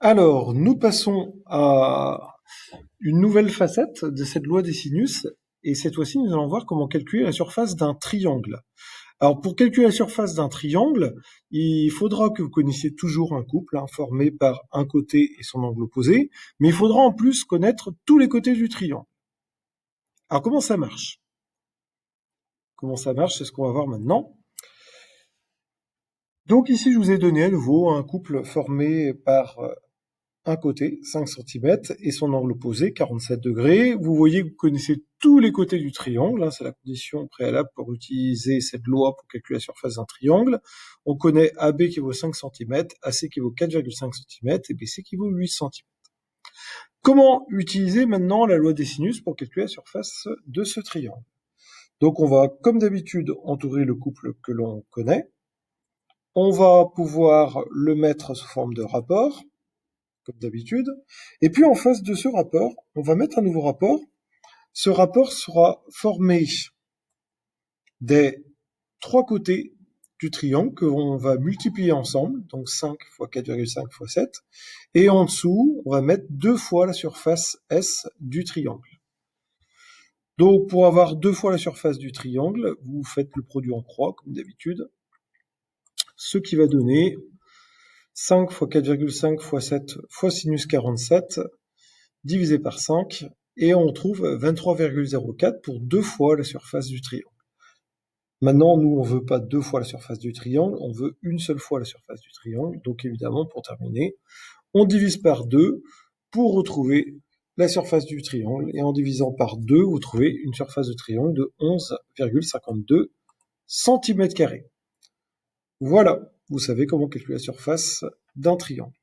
Alors, nous passons à une nouvelle facette de cette loi des sinus, et cette fois-ci, nous allons voir comment calculer la surface d'un triangle. Alors, pour calculer la surface d'un triangle, il faudra que vous connaissiez toujours un couple formé par un côté et son angle opposé, mais il faudra en plus connaître tous les côtés du triangle. Alors, comment ça marche? Comment ça marche, c'est ce qu'on va voir maintenant. Donc ici, je vous ai donné à nouveau un couple formé par un côté, 5 centimètres, et son angle opposé, 47 degrés. Vous voyez que vous connaissez tous les côtés du triangle, c'est la condition préalable pour utiliser cette loi pour calculer la surface d'un triangle. On connaît AB qui vaut 5 centimètres, AC qui vaut 4,5 centimètres, et BC qui vaut 8 centimètres. Comment utiliser maintenant la loi des sinus pour calculer la surface de ce triangle? Donc on va, comme d'habitude, entourer le couple que l'on connaît. On va pouvoir le mettre sous forme de rapport, comme d'habitude. Et puis en face de ce rapport, on va mettre un nouveau rapport. Ce rapport sera formé des trois côtés du triangle que l'on va multiplier ensemble, donc 5 fois 4,5 fois 7. Et en dessous, on va mettre 2 fois la surface S du triangle. Donc pour avoir 2 fois la surface du triangle, vous faites le produit en croix, comme d'habitude, ce qui va donner 5 fois 4,5 fois 7 fois sinus 47 divisé par 5, et on trouve 23,04 pour 2 fois la surface du triangle. Maintenant, nous, on veut pas 2 fois la surface du triangle, on veut une seule fois la surface du triangle. Donc évidemment, pour terminer, on divise par 2 pour retrouver la surface du triangle, et en divisant par 2, vous trouvez une surface de triangle de 11,52 cm². Voilà, vous savez comment calculer la surface d'un triangle.